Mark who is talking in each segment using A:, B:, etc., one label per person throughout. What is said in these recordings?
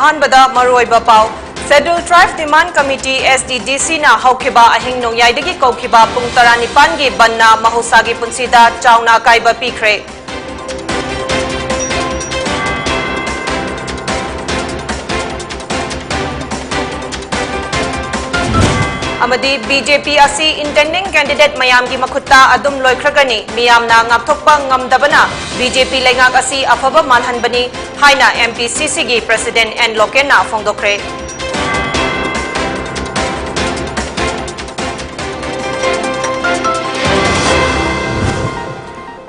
A: अहानबदा मरोइबा pav Scheduled Tribe Demand Committee SDDC na haukiba ahing nongyaidagi kaukiba pung 19 gi banna mahosagi punsida chauna kaiba pikre amadi BJP asi intending candidate mayam gi makhutta adum loikragani miyamna ngapthokpa ngamdabana BJP lengak asi afaba malhanbani haina MPCC gi President N Lokena phongdokre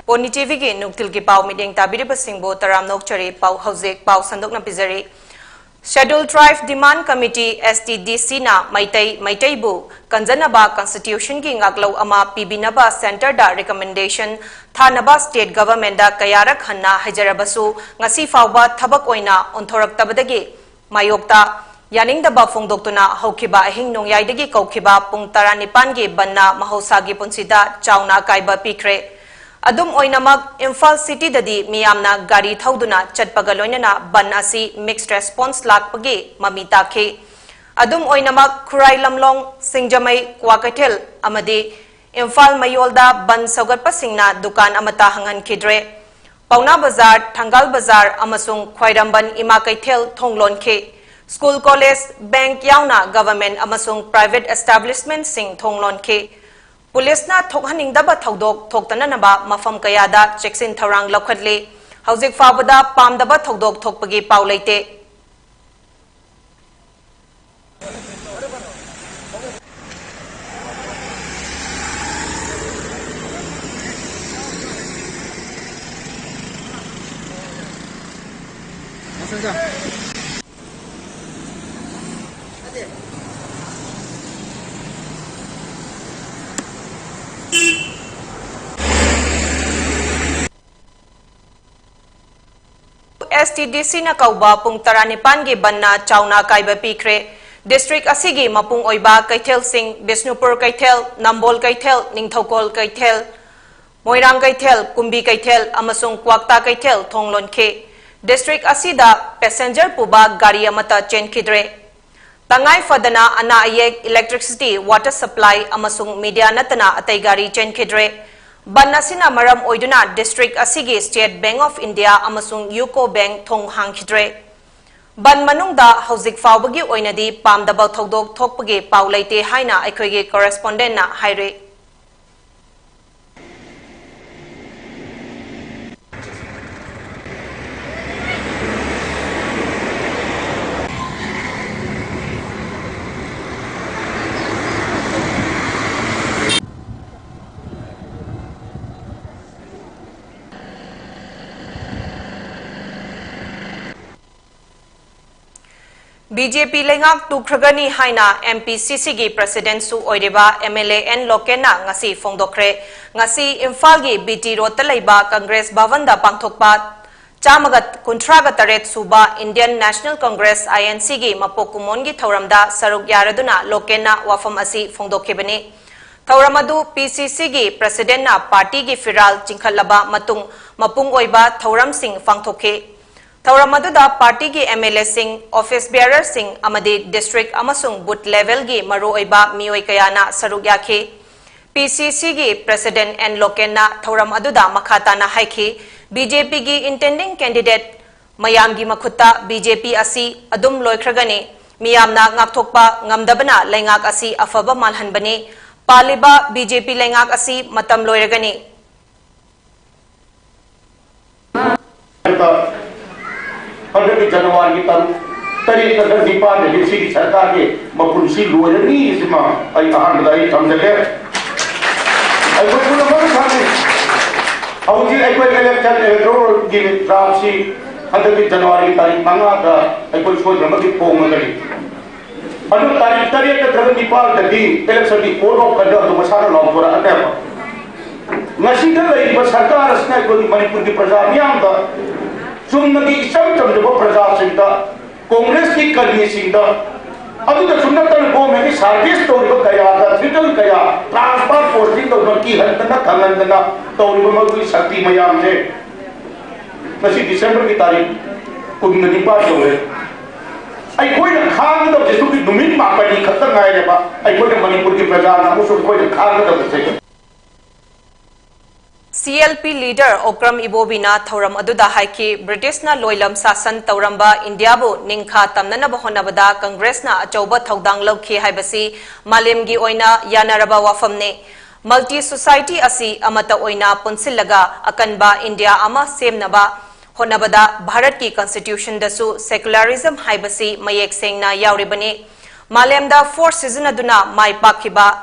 A: Poni TV ki nuktil ki pau mideng tabiri basingbo taram nokchari pau hauzek pau sandok na pizari Scheduled Tribe Demand Committee STDC na maitai bu kanjanaba constitution ki ngaklo ama pibinaba center da recommendation thanaba state government da kayarak hanna hajarabasu ngasi fawba thabak oina onthorak tabadagi mayokta yaningdaba phongdoktuna haukiba ahing nongyaidagi kaukiba pung 19 gi banna mahosagi punsida chauna kaiba pikre Adum oinamak Imphal City dadi miyamna gari thauduna chatpaga loinana ban asi mixed response lakpagi mamita khe Adum oinamak Khurai Lamlong Singjamai Kwakaithel amadi Imphal Mayolda ban saugatpa singna dukan amata hangan khidre Pauna Bazar Thangal Bazar amasung Khwairamban Imakaithel thonglon khe School College Bank yauna government amasung private establishment sing thonglon khe Police na thokhaningdaba thodok thoktana naba mafam kayada cheksin tharang lokhatle hauzik fabada pamdaba thodok thokpagi paulaite STDC na kauba pung 19 gi banna chauna kaiba pikre district asigi mapung oiba Kaithel Singh Bisnupur Kaithel Nambol Kaithel Ningthokol Kaithel Moirang Kaithel Kumbi Kaithel amasung Kwakta Kaithel thonglon khe district asida passenger puba gari amata chen khidre tangai fadana ana ayek electricity water supply amasung media natana atai gari chen khidre Banasina maram oiduna district asigi State Bank of India amasung UCO Bank thong hangkhidre ban manungda hauzik fawbagi oinadi pamdaba thodok thokpagi paulaite haina aikhoige correspondent na haire BJP lengak tukragani haina MPCC gi President su oireba MLA N Lokena ngasi phongdokre ngasi Imphal gi BT Road talaiba Congress Bhavan da pangthokpa chamagat kuntraga taret suba Indian National Congress INC gi mapokumon gi thauramda saruk yaraduna Lokena wafam asi phongdokhebani thauramadu PCC gi President na party gi firal chingkhalaba matung mapung oiba thauram sing phangthokhe Thauramadu party ki MLA sing office bearer sing amadi district amasung booth level gi maru oiba mioi kayana sarugya khe PCC gi President N Lokena Thauramadu da makhata na haikhi BJP gi intending candidate mayam gi makhutta BJP asi adum loikragani miyamna ngapthokpa ngamdabana lengak asi afaba malhanbani paliba BJP lengak asi matam loiragani
B: अगली जनवरी तरीक अगर दीपान लिखी की सरकार के मपुंसी लोजनी इसमें आई कहां बताई समझले आई कोई पूरा मत खाने अब जी आई कोई इलेक्शन इलेक्ट्रोल की राशि अगली जनवरी तारीख मंगा का आई कोई सोच रहा कि पोंग करी अनु तारीख अगर दीपान दी इलेक्शन की कोड ऑफ कर दो मसाला लॉन्च हो रहा है मसीदा लई सरकार असने कोई मणिपुर की प्रजा नियम का चुनगी इचम चमजब प्रजा सिंह कांग्रेस की कर्मी सिंह चुनतन गोम है सर्विस तौर कया ट्रिटल कया ट्रांसफर पोस्टिंग तौर की हंतना खंगना तौर शक्ति मैम से दिसंबर की तारीख 19 होवे ai koi na khang da je tu numin ma pa ni khatta ngai le ba ai koi na manipur ki praja na mu so koi na khang da se
A: CLP leader Okram Ibobina Thoram Aduda Haiki British na loilam sasan Tauramba India bu Ningkha Tamnana Bahonabada Congress na Achauba Thaudang Lokhi Haibasi Malemgi Oina Yanaraba Wafamne Multi Society Asi Amata Oina Punsilaga Akanba India Ama Semnaba Honabada Bharat ki Constitution dasu Secularism Haibasi Mayek Sengna Yauribani Malemda 4 season aduna Mai Pakiba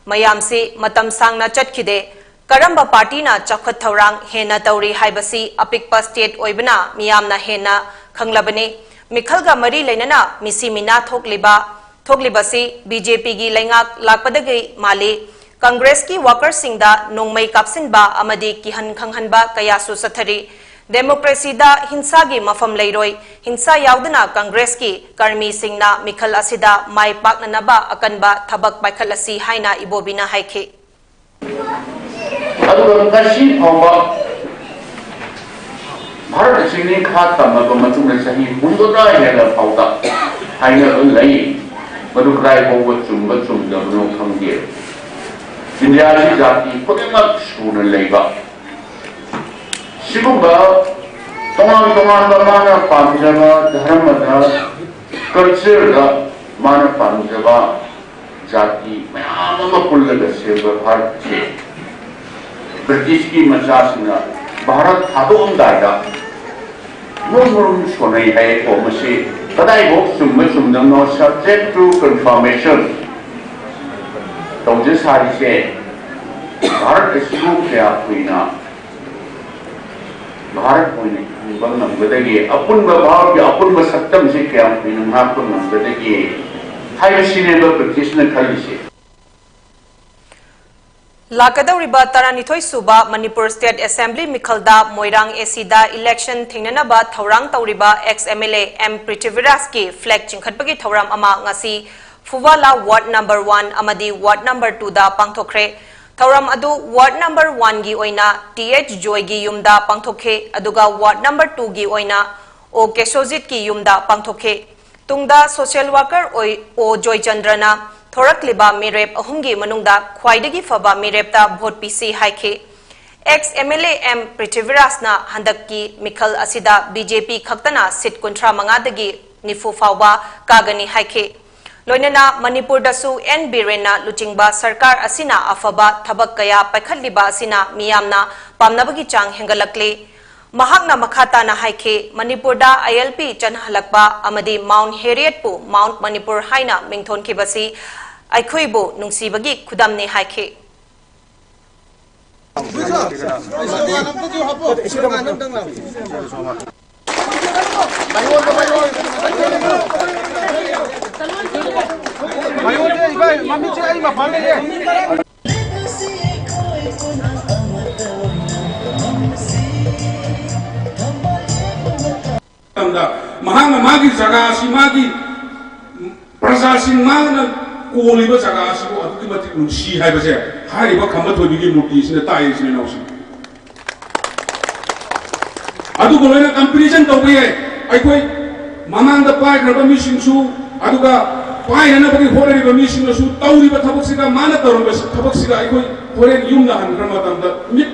A: Mayamsi Matam Sangna Chatkide Karamba party na Chakhat Thaurang Hena Tauri Haibasi Apikpa state Oibana Miyamna Hena Khanglabani Mikhalga Mari Lainana Misi Mina Thoklibasi BJP gi Laingak Lakpadagi Mali Congress ki workers singda Nongmai Kapsinba Amadi Kihan Khanghanba Kayasu Sathari Democracy da Hinsa gi Mafam Leiroi Hinsa Yaudana Congress ki Karmi Singna Mikhal Asida Mai Paknanaba Akanba Thabak Paikhalasi Haina Ibobina Haike
B: aduga ngasi phawa bharat singni kha tamaba matungna sahi bundoda hela phawta haina lai madukrai phawa chumba chumda no khangge india ji jati kodema suna leiba sigumba toman ba mana panjaba dharma da culture da mana panjaba jati mayama pullaga seva bharat che British की मचासना भारत थादों दायरा मुर्मुर सोने है तो मसे कदाई वो सुम्म no subject to confirmation तो जिस सारी से भारत इसको क्या हुई ना भारत हुई नहीं बंग नंबदगी अपन बभाव के अपन बसक्तम से क्या हुई ना आपको नंबदगी हाई सीने लो British ने खाली से
A: Lakadawriba Taranithoi Suba Manipur State Assembly Mikhalda Moirang Esida election Thingnanaba Thaurang Tauriba ex-MLA M. Prithviraj flag Chingkhatpagi Thauram Ama Ngasi Fuwala Ward number 1 Amadi Ward number 2 da Pangthokre Thauram Adu Ward number 1 gi Oina TH Joy gi Yumda Pangthokhe Aduga Ward number 2 gi Oina O Keshojit ki Yumda Pangthokhe Tungda social worker O Joy Chandrana Thorakliba Mirep Ahumgi Manungda Khwaidagi Faba Mirepta Vote PC Haike ex-MLA M. Prithviraj na Handaki Mikhal Asida BJP Khaktana Sit Kuntra Mangadagi Nifu Fauba Kagani Haike Loinana Manipur dasu N. Birena Luchingba Sarkar Asina Afaba Thabak Kaya Paikhatliba Asina Miyamna Pamnabagi Chang Hengalakle Mahakna Makhata na Haike Manipur da ILP Chanhalakba Amadi Mount Harriet pu Mount Manipur Haina Mingthon Kibasi Aikhoibo Nungsibagi Kudamne Haike
C: Mahanga magi jaga si magi prasasin magna koliba jaga si ko atu mati nunsi hai base hari ba khamma thodi gi murti sine tai sine nausi adu ko loina comparison to be ai koi mamang da pai graba mi singsu adu ga pai hana bagi hore ri mi sing su tauri ba thabak sida mana tarum ba thabak sida ai koi hore yum na han grama tam da mit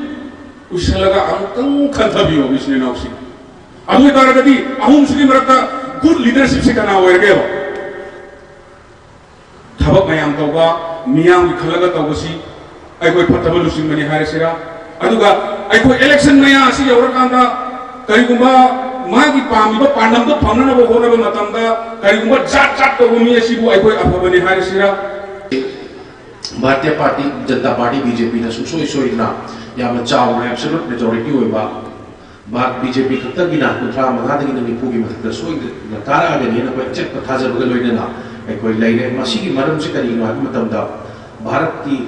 C: usalaga angkang khathabi ho sine nausi Aduh itu ada di ahum segi mereka good leadership sih karena aware keo. Thabak mayang tau ba, miyang dikhalaga tau basi, ay koi pathabal using mani hari sira. Aduh ga, ay koi election maya sih orang kanda, kari kumba magi pam iba pandam tu pamna na bohona ba matam da, kari kumba jat tau bumi sih bu ay koi apa mani hari sira.
D: Bharatiya Party Janata Party BJP na susoi na, yang mencaw na absolute majority oiba. Bhat BJP Khaktagina Kuntra Mangadagi Nipugi Mathakta Soi na Kara Agani na Koi Check Pathajabaga Loinana Koi Laine Masigi Maram Sikari Matamda Bharat ki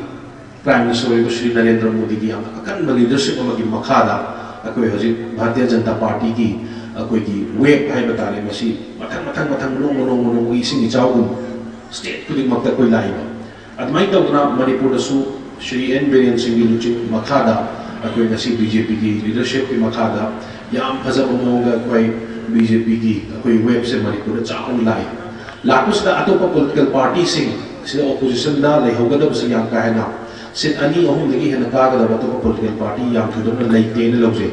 D: Prime Minister Shri Narendra Modi ki akan leadership amagi makhada Koi Haji Bharatiya Janata Party ki Koi ki wave hai batale masi matang monong ising ichawum state kudik makta koi laiba atmai tawna Manipur dasu Shri N. Biren Singh Luching makhada Akoi nasi BJP ki leadership ki makhada yam phajaba monga koi BJP की कोई web से मणिपुर चाहन लाई लाकुस दा अतोप political party Singh से opposition दा लेहोगदब से याम का है ना सिट अनी अहुम लगी है नका गदब अतोप पॉलिटिकल पार्टी याम थुदम लेते ने लौजे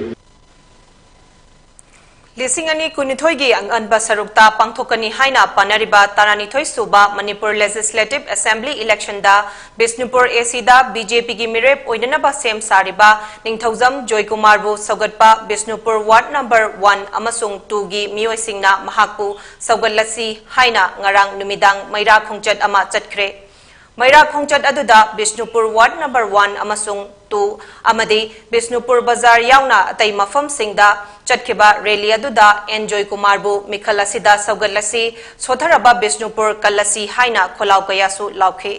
A: लिसिंग अनि कुनिथोइगी अंगनबा सरुक्ता पांथोकनी हाइना पानरिबा तारानिथोइ सुबा मणिपुर लेजिस्लेटिव असेंबली इलेक्शन दा बिष्णुपुर एसी दा बीजेपी की मिरेप ओइदनबा सेम सारिबा निंगथौजम जॉयकुमार बु सौगतपा बिष्णुपुर वार्ड नंबर 1 अमसुंग 2 गी मियोइसिंगना महाकपु सौगतलसी हाइना ngarang numitang maira khongchat ama chatkhre Maira khongchat aduda Bishnupur Ward number 1 amasung 2 amadi Bishnupur Bazar yauna atai mafam singda chatkhiba rally aduda Enjoy Kumar bu mikhal asida saugalasi sotharaba Bishnupur kalasi haina kholau kayasu laukhe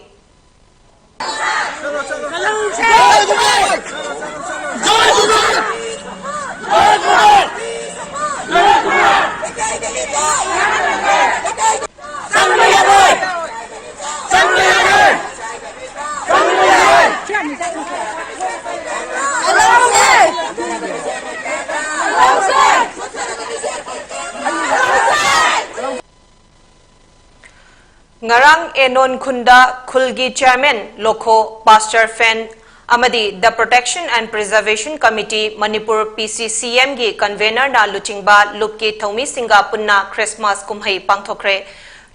A: Ngarang Enon Khunda Khulgi Chairman Lokho Pastor Fan Amadi The Protection and Preservation Committee Manipur PCCM gi convener na luchingba lupki thomi singa punna Christmas kumhai pangthokre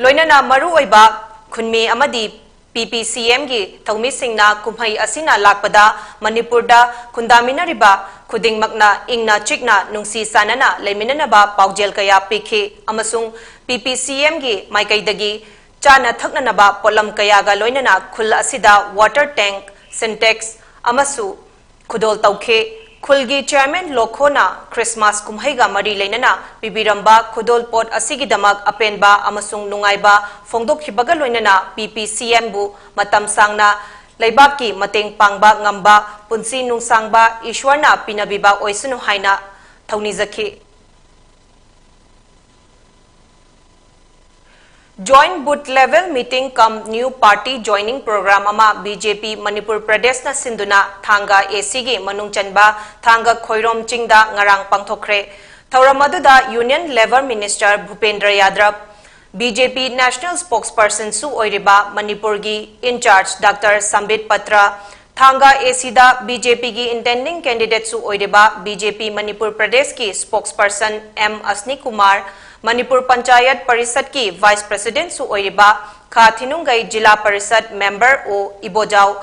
A: loinana maru oiba khunmi amadi PPCM gi thomi singna kumhai asina lakpada Manipur da khundamina riba khuding makna ingna chikna nungsi sanana leiminana ba paujel kaya pikhe amasung PPCM gi maikaidagi Chana thaknanaba polam kayaga loinana khul asida water tank syntax amasu khudol tauke khulgi chairman lokhona Christmas kumhaiga mari leinana bibiramba khudol pot asigi damak apenba amasung nungaiba phongdokhibaga loinana PPCM bu matam sangna leibaki mateng pangba ngamba punsi nungsangba ishwarna pinabiba oisunu haina thaunizakhi Joint booth level meeting cum new party joining program ama BJP Manipur Pradesh na sinduna thanga AC gi manung chanba thanga khoirom chingda ngarang pangthokre thauramadu Union Labor Minister Bhupendra Yadav BJP National Spokesperson su oiriba Manipur gi in charge Dr Sambit Patra thanga AC da BJP gi intending candidate su oiriba BJP Manipur Pradesh ki spokesperson M Asni Kumar Manipur Panchayat Parisad ki Vice President su oiriba Kha Thinungai Jila Parisad Member o Ibojau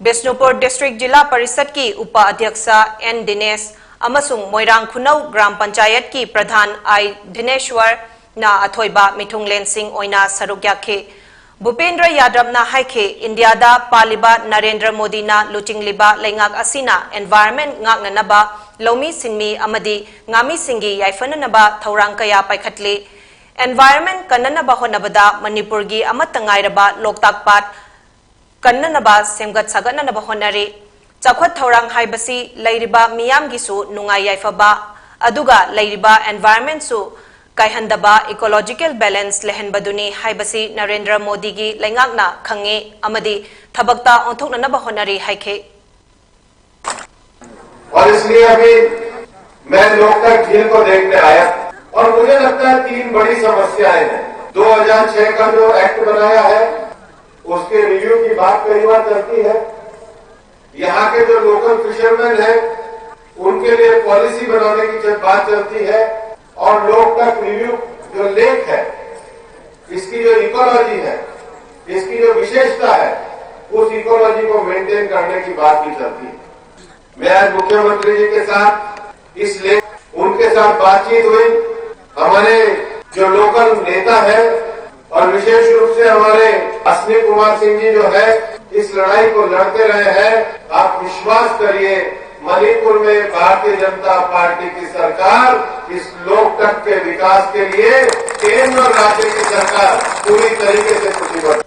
A: Bishnupur District Jila Parisad ki Upa Adhyaksha N Dinesh amasung Moirang Khunau Gram Panchayat ki Pradhan I Dineshwar na athoiba Mithunglen Singh oina saruk yakhe Bhupendra Yadav na haikhe India da paliba Narendra Modi na luchingliba leingak asina environment ngakna naba Lomi Sinmi Amadi Ngami Singi Yaifananaba Thaurang Kaya Paikhatli Environment Kananaba Honabada Manipurgi Amatangairaba Loktak Pat Kananaba Semgat Sagananaba Honari Chakwat Thaurang Haibasi Lairiba Miyam Gisu Nungai Yaifaba Aduga Lairiba Environment Su Kaihandaba Ecological Balance Lehen Baduni Haibasi Narendra Modi gi Laingakna Khange Amadi Thabakta Onthoknanaba Honari Haike
E: और इसलिए अभी मैं लोकतक झील को देखने आया और मुझे लगता है 3 बड़ी समस्याएं हैं 2006 का जो एक्ट बनाया है उसके रिव्यू की बात कई बार चलती है यहाँ के जो लोकल फिशरमैन हैं उनके लिए पॉलिसी बनाने की बात चलती है और लोकतक रिव्यू जो लेख है इसकी जो इकोलॉजी है इसकी जो विशेषता है उस इकोलॉजी को मेंटेन करने की बात भी चलती है मैं आज मुख्यमंत्री जी के साथ इस लेख उनके साथ बातचीत हुई हमारे जो लोकल नेता है और विशेष रूप से हमारे अश्विनी कुमार सिंह जी जो है इस लड़ाई को लड़ते रहे हैं आप विश्वास करिए मणिपुर में भारतीय जनता पार्टी की सरकार इस लोकतक के विकास के लिए केंद्र और राज्य की सरकार पूरी तरीके से प्रतिबद्ध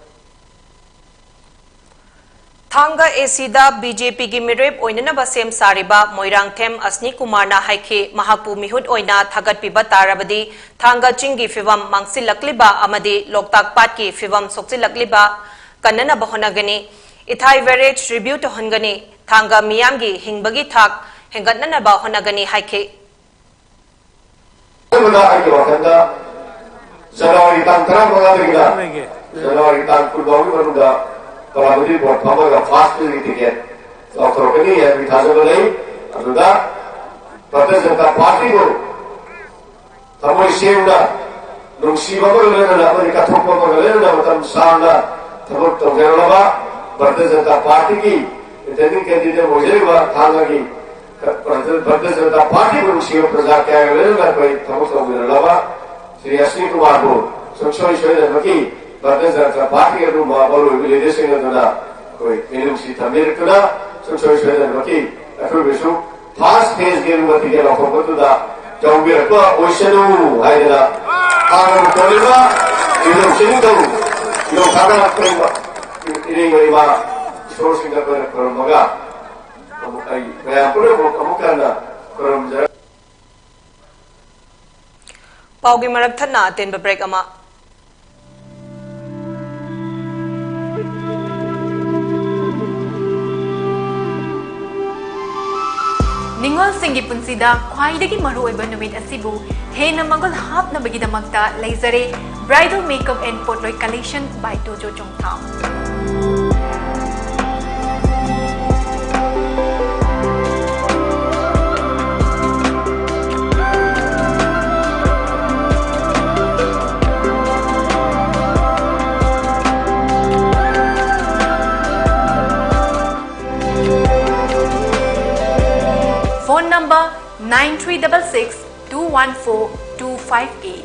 A: Thanga Esida BJP gi mirep oinana sem sariba Moirang Them Asni Kumar na haikhe mahapu mihut oina thagat piba tarabadi Thanga Chingi Fivam Mangsilakliba amadi Loktak Pat ki Fivam Soksilakliba kanana bahonagani Ithai Verage review to hongani Thanga Miyam gi hingbagi thak hengatnana bahonagani haikhe
E: थाजबदा आगे वखंदा जनवरी तांग 15 जनवरी तांग 19 मनुदा पराबदी board फमगा fast ticket लौथरकनी है थाजबदा नहीं अदुदा Bharatiya Janata party को तमोई सेंगा नुंसीबा लेना अपनी कथोपा लेना मतलब सांगा थबक तोगेरलबा Bharatiya Janata party की interview candidate मोजेबा थांगा की भारतीय जनता पार्टी को नुंसीबा प्रजा क्या लेना कोई थबक तोगेरलबा श्री अश्विनी कुमार को संशोधन शोधन मकी भारतीय जनता पार्टी के रूम बाबू विलेदेश ने दोना कोई एनुंसी तमिलकना संशोधन शोधन मकी अखिल विश्व फास्ट फेज गेम मती के लोगों को तो दा जाऊंगे तो ओशनु है ना आगे चलेगा ये लोग चलेंगे तो लोग खाना करेंगे ini lima source kita bermaga saya perlu bukan kerja
A: paugi marak thana ten break ama
F: Ningol Singi Punsida, Kwaidagi Maru Ebanumit Asibu, Hena Mangol Hap Nabagidamakta, Lazare, Bridal Makeup and Portrait Collection by Dojo Chongtao. Phone number 9366-214-258.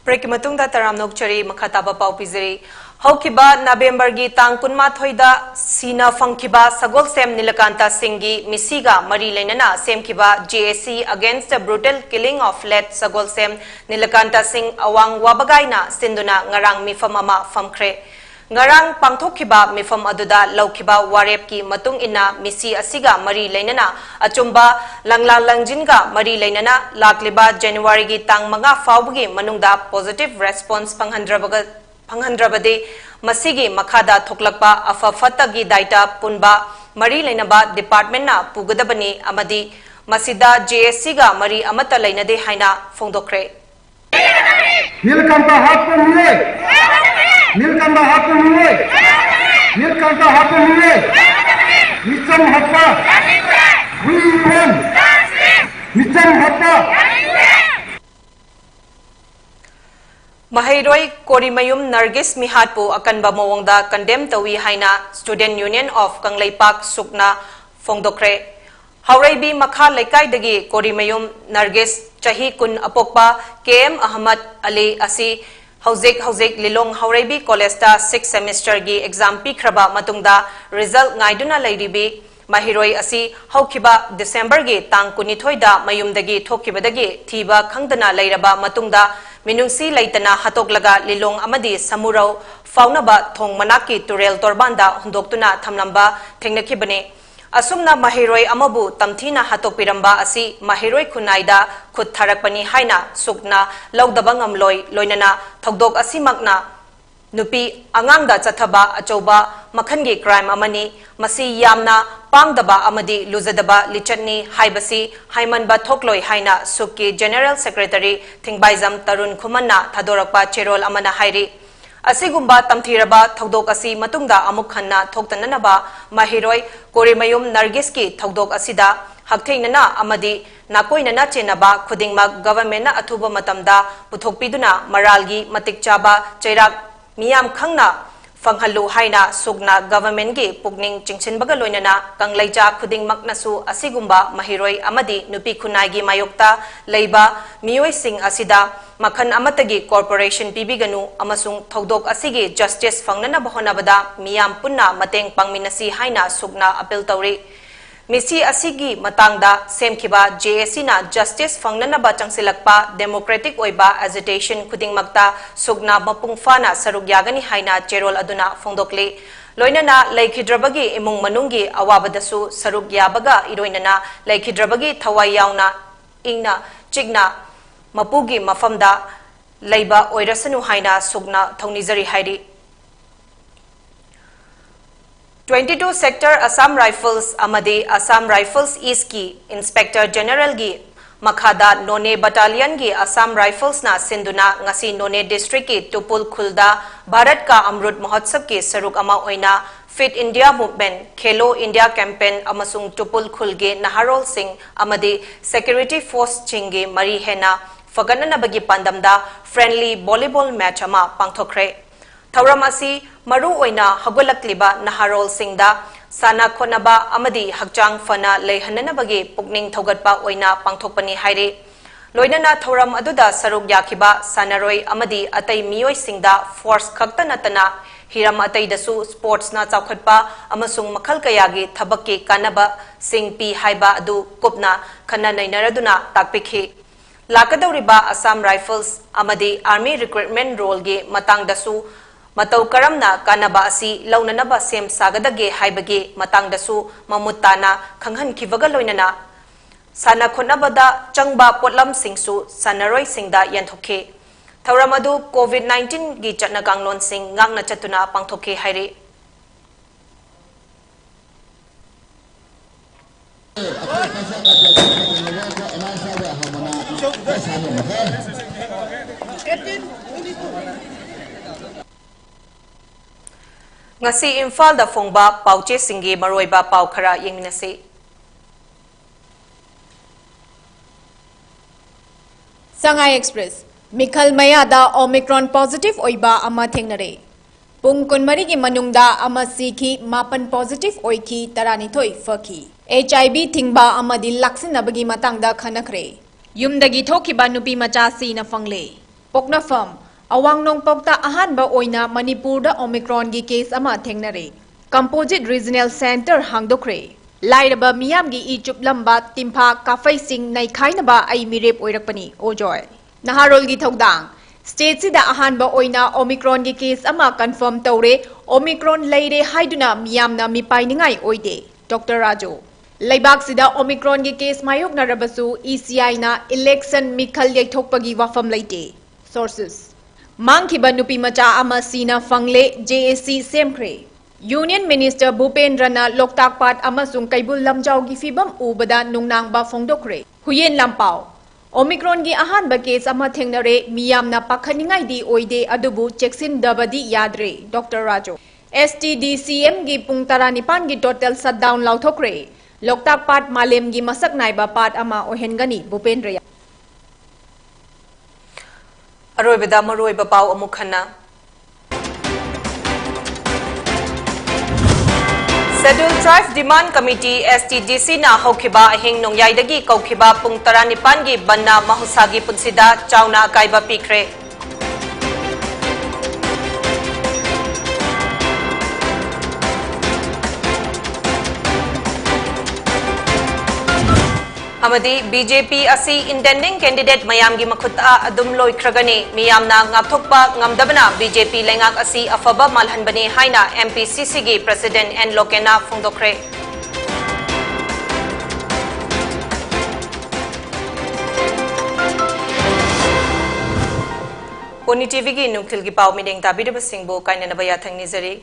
A: Break matungda taram nokchari makhataba pau pizeri haukiba November gi tang kunma thoida sina fangkiba sagol sem Nilakanta Singhi misiga mari lainana semkiba JSC against the brutal killing of late sagol sem Nilakanta Singh awang wabagaina sinduna ngarang mifam ama famkhre ngarang pangthokkiba mifam aduda laukiba warep ki matung ina misi asiga mari lainana achumba langlang langjinga mari lainana lakliba January gi tang manga fawgi manungda positive response panghandrabade masigi makhada thoklakpa afafatagi data punba mari lainaba department na pugadabani amadi masida JSC ga mari amata lainade haina fongdokre
G: Neelkanth हाथ पर मिले नीलकंठ हाथ पर मिले नीलकंठ हाथ पर मिले mission हत्या वी विन मिशन हत्या
A: Mahairoi Korimayum Nargis Mihatpu akanba mawangda condemn tawi haina Student Union of Kanglaipak Sukna Fongdokre Hauraibi Makha Laikai dagi Korimayum Nargis Chahi Kun Apokpa KM Ahmad Ali Asi Hauzek Lilong Hauraibi College ta 6th semester gi exam pikraba matungda result ngaiduna lairibi Mahiroi Asi Haukiba December gi tang kunithoi da mayumdagi thokibadagi thiba khangdana lairaba matungda Minungsi laitana hatoklaga Lilong amadi Samurau faunaba thong manaki turel torbanda hundoktuna thamlamba thengnakibane Asumna Mahiroi Amabu Tamthina Hatopiramba Asi Mahiroi Kunaida Khut Tharakpani Haina Sukna Laudabangam Loi Loinana Thogdok Asimakna Nupi Angangda Chathaba Achoba Makhangi crime amani Masi Yamna Pangdaba Amadi Luzadaba Lichatni Haibasi Haimanba Thokloi Haina Sukki General Secretary Thingbaizam Tarun Khumanna Thadorakpa Cherol Amana Hairi Asigumba Tamthiraba Thogdok Asi Matungda Amukhanna Thoktananaba Mahiroi Korimayum Nargiski Thogdok Asida Haktheinana Amadi Nakoinana Chenaba Khudingmak Government na Athuba Matamda Puthokpiduna Maralgi Matik Chaba Chairak Miyam Khangna Fanghalu Haina Sugna Government gi Pugning Chingchinbaga Loinana Kanglaija Khudingmak nasu Asigumba Mahiroi Amadi Nupi Khunai gi Mayokta Leiba Miyoi Singh Asida Makhan Amatagi Corporation Pibiganu Amasung Thogdok Asigi Justice Fangnana Bahonabada Miyam Punna Mateng Pangminasi Haina Sugna Appeal Tauri Misi Asigi Matangda Semkiba JSC na Justice Fangnana Changsilakpa Democratic Oiba Agitation Khudingmakta Sugna Mapungfana Sarugyagani Haina Cherol Aduna Fongdokli Loinana Laikhidrabagi Imung Manungi Awabadasu Sarugyabaga Iroinana Laikhidrabagi Thawai Yauna Ingna Chigna Mapugi Mafamda leiba oirasanu haina sugna thongnizari hairi 22 sector Assam Rifles amadi Assam Rifles East ki Inspector General gi makhada None Battalion gi Assam Rifles na sinduna ngasi None District ki Tupul Khulda Bharat ka Amrut Mahotsav ki saruk ama oina Fit India Movement Khelo India Campaign amasung Tupul Khulge Naharol Singh amadi Security Force chingi mari hena faganana bagi pandamda friendly volleyball match ama pangthokre Thauram asi maru oina hagolakliba Naharol Singda sana khonaba amadi hakjang fana leihanana bagi pukning thogatpa oina pangthokpani haire loinana thoram aduda saruk yakhiba sanaroi amadi atai miyoi singda force khakta natana hiram atai dasu sports na chawkhatpa amasung makhal kayagi thabakki kanaba singpi haiba adu kopna khana nainaraduna takpikhi lakadauriba Assam Rifles amadi army recruitment role ge matang dasu matau karamna kanaba asi launanaba sem sagadage haibage matang dasu mamutana khanghan khivaga loinana sana khonabada changba potlam singsu sanaroi singda yanthokhe Thauramadu COVID-19 gi chatna kanglon sing ngakna chatuna pangthokhe haire ngasi Imphal da phongba pauche singi maroiba pau khara yengminase
F: Sangai Express Mikhal Mayada Omicron positive oiba ama thengnare Pung kunmari gi manungda ama sikhi mapan positive oiki tarani thoi fakhi HIV thingba amadi laksinabagi matangda khanakre yumdagi thokiba nupi macha si na fangle pokna firm Awang nong pokta ahan ba oina Manipur da Omicron gi case ama thengnare Composite Regional Center hangdokre lairaba miyam gi ichup lamba timpha kafai sing nai khaina ba ai mirep oirakpani ojoy Naharol gi thogdang state sida ahan ba oina Omicron gi case ama confirm tawre Omicron leire haiduna miyam na mipai ningai oide Dr. Rajo Laibak sida Omicron gi case mayok narabasu ECI na election mikhal yaithokpagi wafam leite sources Mangkiba nupi macha ama sina fangle JAC semkhre Union Minister Bhupendra na Loktak Pat amasung Kaibul Lamjau gi fibam ubada nungnang ba phongdokre Huyen Lampau Omicron gi ahan ba case ama thengnare miyam na pakhaningai di oide adubu cheksin dabadi yadre Dr. Rajo STDCM gi pung taranipan gi total shutdown lauthokre Loktak Pat malem gi masak naiba pat ama ohengani Bhupendra
A: Aroibada maroiba pau amukhana Scheduled Tribe Demand Committee STDC na hokhiba ahing nongyaidagi kaukhiba pung 19 gi banna mahusagi punsida chauna kaiba pikre amadi BJP asi intending candidate mayam gi makhuta adum loikragani miyamna ngapthokpa ngamdabana BJP lengak asi afaba malhanbani haina MPCC gi president N Lokena phongdokre Poni TV gi nungthil gi pau mideng tabidaba singbo kainana baya thangni jari